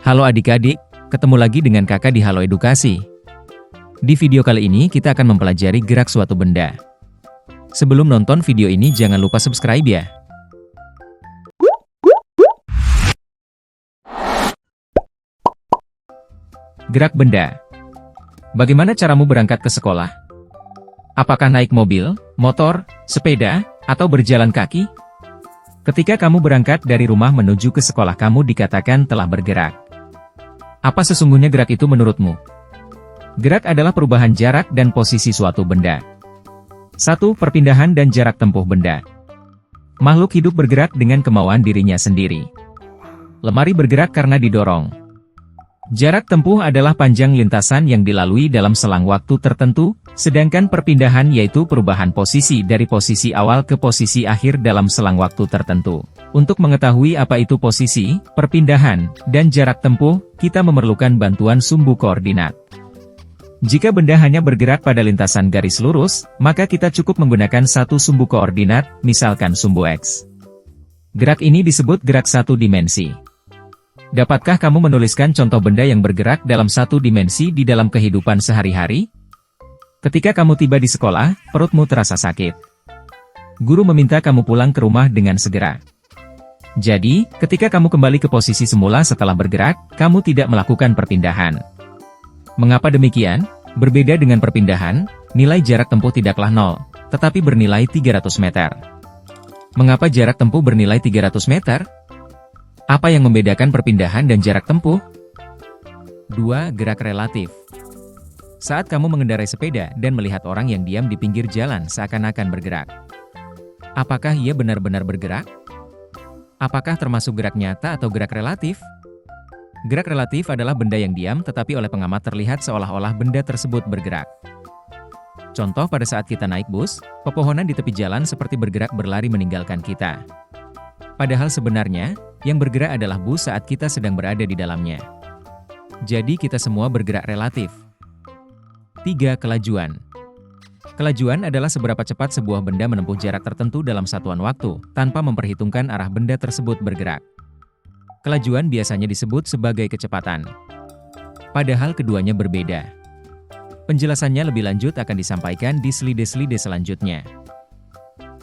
Halo adik-adik, ketemu lagi dengan kakak di Halo Edukasi. Di video kali ini kita akan mempelajari gerak suatu benda. Sebelum nonton video ini jangan lupa subscribe ya. Gerak benda. Bagaimana caramu berangkat ke sekolah? Apakah naik mobil, motor, sepeda, atau berjalan kaki? Ketika kamu berangkat dari rumah menuju ke sekolah kamu dikatakan telah bergerak. Apa sesungguhnya gerak itu menurutmu? Gerak adalah perubahan jarak dan posisi suatu benda. 1. Perpindahan dan jarak tempuh benda. Makhluk hidup bergerak dengan kemauan dirinya sendiri. Lemari bergerak karena didorong. Jarak tempuh adalah panjang lintasan yang dilalui dalam selang waktu tertentu, sedangkan perpindahan yaitu perubahan posisi dari posisi awal ke posisi akhir dalam selang waktu tertentu. Untuk mengetahui apa itu posisi, perpindahan, dan jarak tempuh, kita memerlukan bantuan sumbu koordinat. Jika benda hanya bergerak pada lintasan garis lurus, maka kita cukup menggunakan satu sumbu koordinat, misalkan sumbu X. Gerak ini disebut gerak satu dimensi. Dapatkah kamu menuliskan contoh benda yang bergerak dalam satu dimensi di dalam kehidupan sehari-hari? Ketika kamu tiba di sekolah, perutmu terasa sakit. Guru meminta kamu pulang ke rumah dengan segera. Jadi, ketika kamu kembali ke posisi semula setelah bergerak, kamu tidak melakukan perpindahan. Mengapa demikian? Berbeda dengan perpindahan, nilai jarak tempuh tidaklah 0, tetapi bernilai 300 meter. Mengapa jarak tempuh bernilai 300 meter? Apa yang membedakan perpindahan dan jarak tempuh? 2. Gerak relatif. Saat kamu mengendarai sepeda dan melihat orang yang diam di pinggir jalan seakan-akan bergerak. Apakah ia benar-benar bergerak? Apakah termasuk gerak nyata atau gerak relatif? Gerak relatif adalah benda yang diam tetapi oleh pengamat terlihat seolah-olah benda tersebut bergerak. Contoh pada saat kita naik bus, pepohonan di tepi jalan seperti bergerak berlari meninggalkan kita. Padahal sebenarnya, yang bergerak adalah bus saat kita sedang berada di dalamnya. Jadi kita semua bergerak relatif. 3. Kelajuan. Kelajuan adalah seberapa cepat sebuah benda menempuh jarak tertentu dalam satuan waktu, tanpa memperhitungkan arah benda tersebut bergerak. Kelajuan biasanya disebut sebagai kecepatan. Padahal keduanya berbeda. Penjelasannya lebih lanjut akan disampaikan di slide-slide selanjutnya.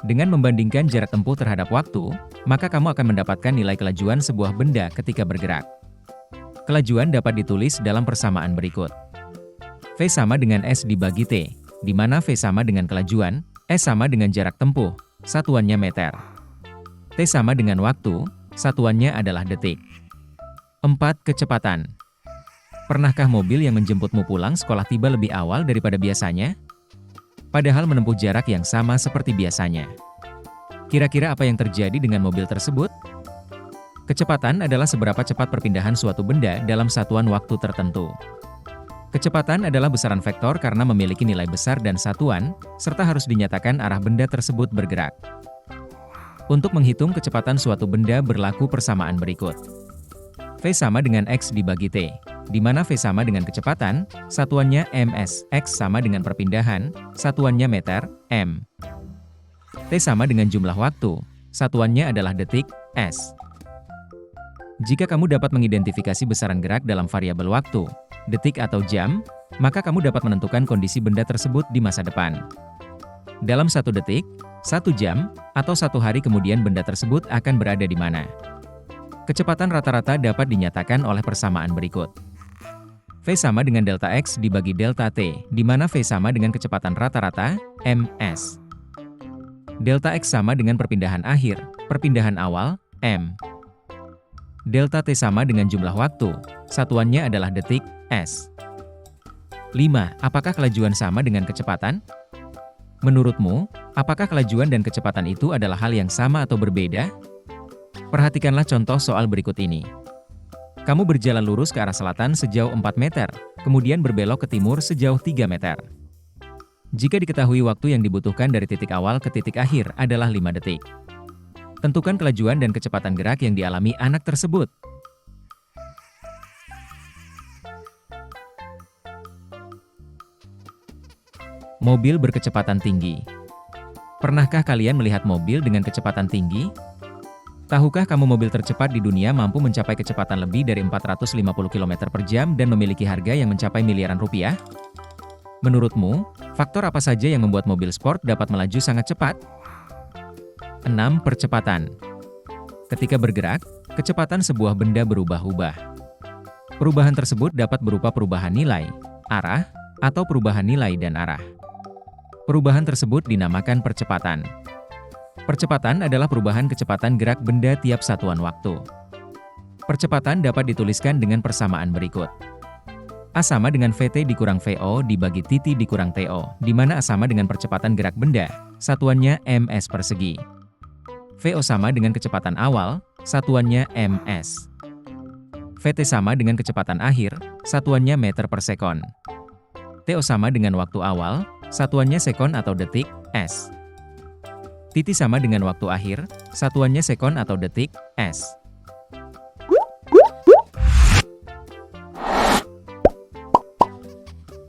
Dengan membandingkan jarak tempuh terhadap waktu, maka kamu akan mendapatkan nilai kelajuan sebuah benda ketika bergerak. Kelajuan dapat ditulis dalam persamaan berikut. V sama dengan S dibagi T, di mana V sama dengan kelajuan, S sama dengan jarak tempuh, satuannya meter. T sama dengan waktu, satuannya adalah detik. 4. Kecepatan. Pernahkah mobil yang menjemputmu pulang sekolah tiba lebih awal daripada biasanya? Padahal menempuh jarak yang sama seperti biasanya. Kira-kira apa yang terjadi dengan mobil tersebut? Kecepatan adalah seberapa cepat perpindahan suatu benda dalam satuan waktu tertentu. Kecepatan adalah besaran vektor karena memiliki nilai besar dan satuan, serta harus dinyatakan arah benda tersebut bergerak. Untuk menghitung kecepatan suatu benda berlaku persamaan berikut. V sama dengan X dibagi T, di mana V sama dengan kecepatan, satuannya ms, X sama dengan perpindahan, satuannya meter, m. T sama dengan jumlah waktu, satuannya adalah detik, s. Jika kamu dapat mengidentifikasi besaran gerak dalam variabel waktu, detik atau jam, maka kamu dapat menentukan kondisi benda tersebut di masa depan. Dalam 1 detik, 1 jam, atau 1 hari kemudian benda tersebut akan berada di mana. Kecepatan rata-rata dapat dinyatakan oleh persamaan berikut. V sama dengan delta X dibagi delta T, di mana V sama dengan kecepatan rata-rata, ms. Delta X sama dengan perpindahan akhir, perpindahan awal, m. Delta T sama dengan jumlah waktu, satuannya adalah detik, s. 5. Apakah kelajuan sama dengan kecepatan? Menurutmu, apakah kelajuan dan kecepatan itu adalah hal yang sama atau berbeda? Perhatikanlah contoh soal berikut ini. Kamu berjalan lurus ke arah selatan sejauh 4 meter, kemudian berbelok ke timur sejauh 3 meter. Jika diketahui waktu yang dibutuhkan dari titik awal ke titik akhir adalah 5 detik. Tentukan kelajuan dan kecepatan gerak yang dialami anak tersebut. Mobil berkecepatan tinggi. Pernahkah kalian melihat mobil dengan kecepatan tinggi? Tahukah kamu mobil tercepat di dunia mampu mencapai kecepatan lebih dari 450 km per jam dan memiliki harga yang mencapai miliaran rupiah? Menurutmu, faktor apa saja yang membuat mobil sport dapat melaju sangat cepat? 6. Percepatan. Ketika bergerak, kecepatan sebuah benda berubah-ubah. Perubahan tersebut dapat berupa perubahan nilai, arah, atau perubahan nilai dan arah. Perubahan tersebut dinamakan percepatan. Percepatan adalah perubahan kecepatan gerak benda tiap satuan waktu. Percepatan dapat dituliskan dengan persamaan berikut. A sama dengan VT dikurang VO dibagi TT dikurang TO, di mana A sama dengan percepatan gerak benda, satuannya ms persegi. VO sama dengan kecepatan awal, satuannya ms. VT sama dengan kecepatan akhir, satuannya meter per sekon. TO sama dengan waktu awal, satuannya sekon atau detik, s. TT sama dengan waktu akhir, satuannya sekon atau detik, s.